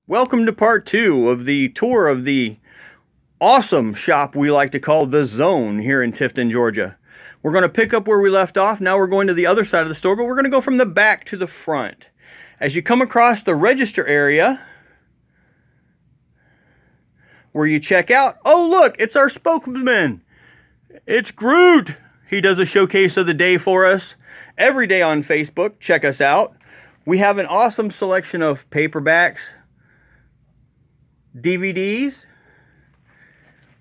Welcome to part 2 of the tour of the awesome shop we like to call The Zone here in Tifton, Georgia. We're going to pick up where we left off. Now we're going to the other side of the store, but we're going to go from the back to the front. As you come across the register area where you check out, oh look, it's our spokesman. It's Groot. He does a showcase of the day for us every day on Facebook. Check us out. We have an awesome selection of paperbacks, DVDs.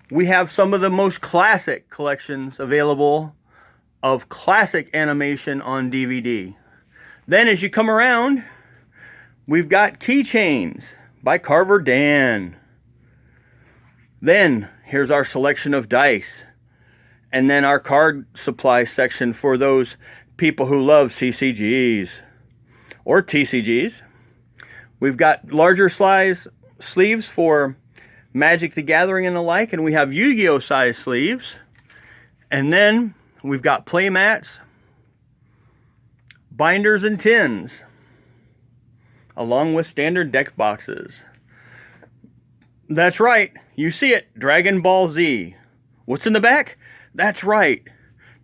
We have some of the most classic collections available of classic animation on DVD. Then as you come around, we've got keychains by Carver Dan. Then here's our selection of dice. And then our card supply section for those people who love CCGs or TCGs. We've got larger sleeves for Magic the Gathering and the like, and we have Yu-Gi-Oh size sleeves. And then we've got play mats, binders, and tins, along with standard deck boxes. That's right, you see it, Dragon Ball Z. What's in the back? That's right,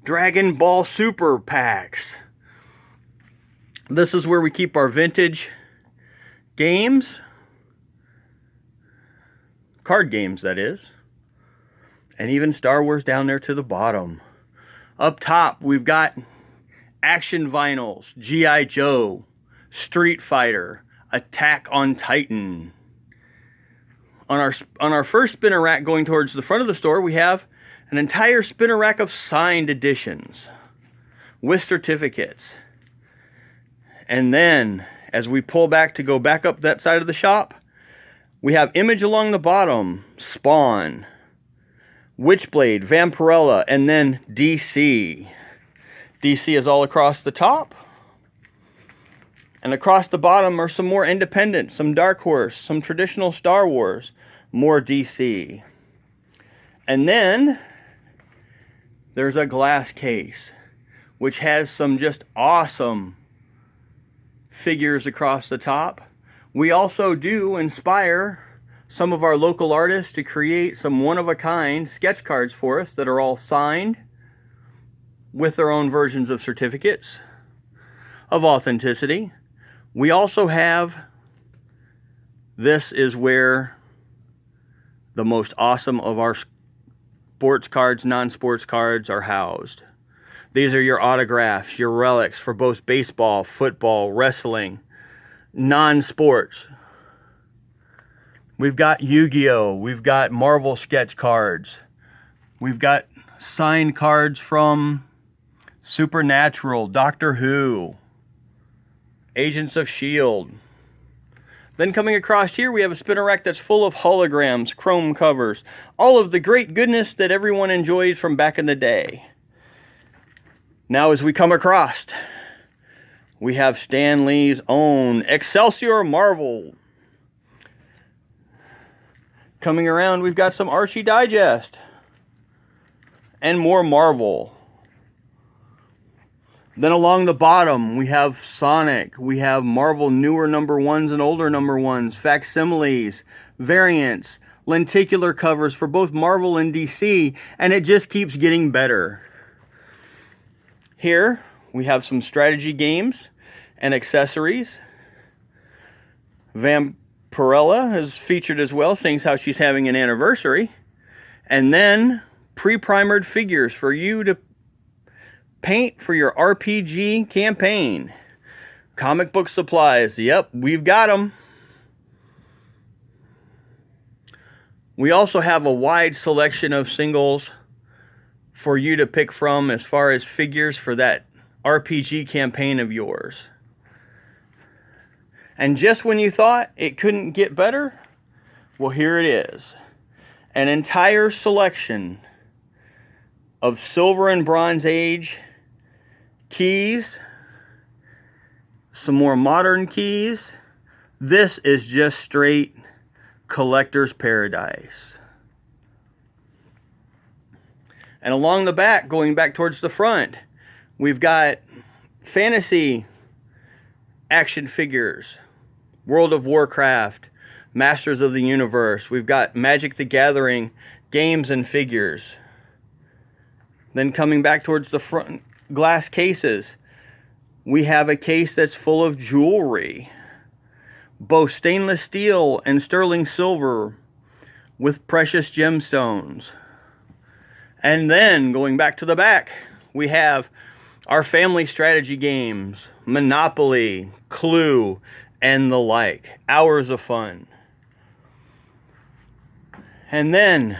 Dragon Ball Super Packs. This is where we keep our vintage games, card games that is, and even Star Wars down there to the bottom. Up top we've got action vinyls, G.I. Joe, Street Fighter, Attack on Titan. On our first spinner rack going towards the front of the store, we have an entire spinner rack of signed editions with certificates. And then as we pull back to go back up that side of the shop, we have Image along the bottom, Spawn, Witchblade, Vampirella, and then DC. DC is all across the top. And across the bottom are some more independent, some Dark Horse, some traditional Star Wars, more DC. And then there's a glass case, which has some just awesome figures across the top. We also do inspire some of our local artists to create some one-of-a-kind sketch cards for us that are all signed with their own versions of certificates of authenticity. We also have, this is where the most awesome of our sports cards, non-sports cards are housed. These are your autographs, your relics for both baseball, football, wrestling, non-sports. We've got Yu-Gi-Oh! We've got Marvel sketch cards. We've got signed cards from Supernatural, Doctor Who, Agents of S.H.I.E.L.D. Then coming across here, we have a spinner rack that's full of holograms, chrome covers, all of the great goodness that everyone enjoys from back in the day. Now as we come across, we have Stan Lee's own Excelsior Marvel. Coming around, we've got some Archie Digest and more Marvel. Then along the bottom, we have Sonic. We have Marvel newer number ones and older number ones, facsimiles, variants, lenticular covers for both Marvel and DC, and it just keeps getting better. Here, we have some strategy games and accessories. Vampirella is featured as well, seeing how she's having an anniversary. And then pre-primered figures for you to paint for your RPG campaign. Comic book supplies, yep, we've got them. We also have a wide selection of singles for you to pick from as far as figures for that RPG campaign of yours. And just when you thought it couldn't get better, well, here it is. An entire selection of Silver and Bronze Age keys, some more modern keys. This is just straight collector's paradise. And along the back, going back towards the front, we've got fantasy action figures, World of Warcraft, Masters of the Universe. We've got Magic the Gathering games and figures. Then coming back towards the front glass cases, we have a case that's full of jewelry, both stainless steel and sterling silver with precious gemstones. And then going back to the back, we have our family strategy games, Monopoly, Clue, and the like. Hours of fun. And then,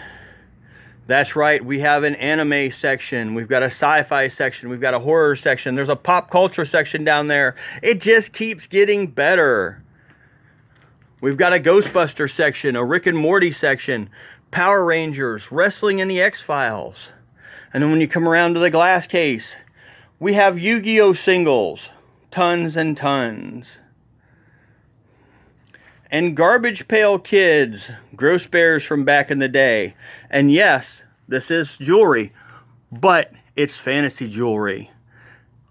that's right, we have an anime section, we've got a sci-fi section, we've got a horror section, there's a pop culture section down there. It just keeps getting better. We've got a Ghostbuster section, a Rick and Morty section, Power Rangers, Wrestling and the X-Files. And then when you come around to the glass case, we have Yu-Gi-Oh! Singles, tons and tons. And Garbage Pail Kids, Gross Bears from back in the day. And yes, this is jewelry, but it's fantasy jewelry.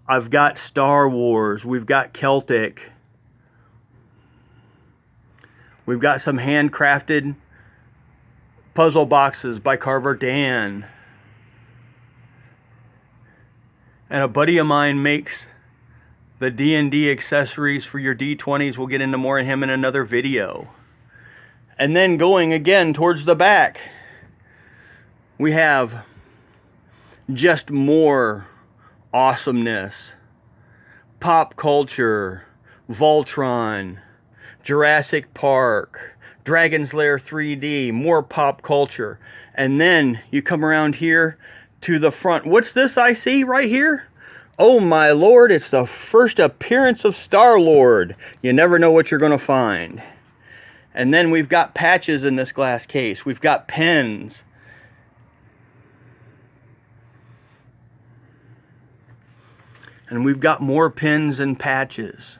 I've got Star Wars, we've got Celtic. We've got some handcrafted puzzle boxes by Carver Dan. And a buddy of mine makes the D&D accessories for your D20s. We'll get into more of him in another video. And then going again towards the back, we have just more awesomeness. Pop culture, Voltron, Jurassic Park, Dragon's Lair 3D, more pop culture. And then you come around here to the front. What's this I see right here? Oh my lord, it's the first appearance of Star-Lord. You never know what you're going to find. And then we've got patches in this glass case. We've got pens. And we've got more pins and patches.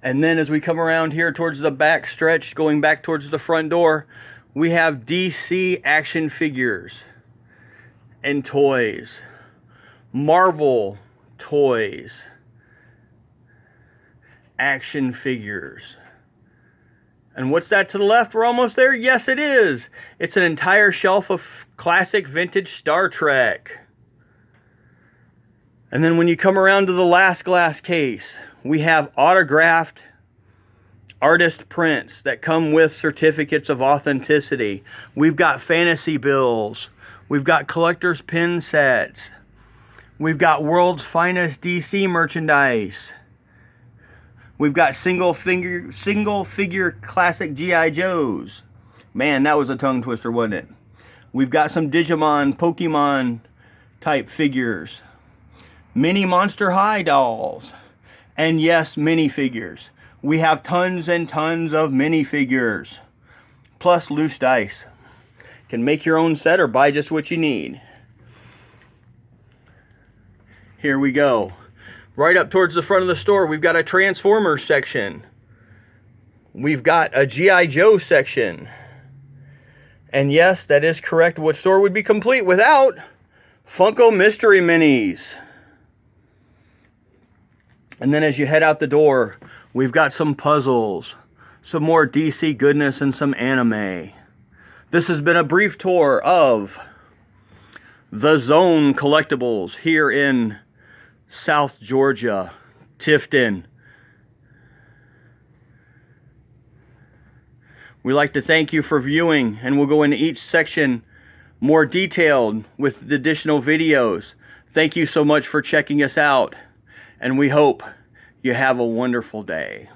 And then as we come around here towards the back stretch, going back towards the front door, we have DC action figures and toys. Marvel toys. Action figures. And what's that to the left? We're almost there. Yes, it is. It's an entire shelf of classic vintage Star Trek. And then when you come around to the last glass case, we have autographed artist prints that come with certificates of authenticity. We've got fantasy bills. We've got collector's pin sets. We've got world's finest DC merchandise. We've got single figure classic G.I. Joes. Man, that was a tongue twister, wasn't it? We've got some Digimon, Pokemon type figures. Mini Monster High dolls. And yes, minifigures. We have tons and tons of minifigures. Plus loose dice. Can make your own set or buy just what you need. Here we go. Right up towards the front of the store, we've got a Transformers section. We've got a G.I. Joe section. And yes, that is correct. What store would be complete without Funko Mystery Minis? And then as you head out the door, we've got some puzzles, some more DC goodness, and some anime. This has been a brief tour of the Zone Collectibles here in South Georgia, Tifton. We'd like to thank you for viewing, and we'll go into each section more detailed with additional videos. Thank you so much for checking us out, and we hope you have a wonderful day.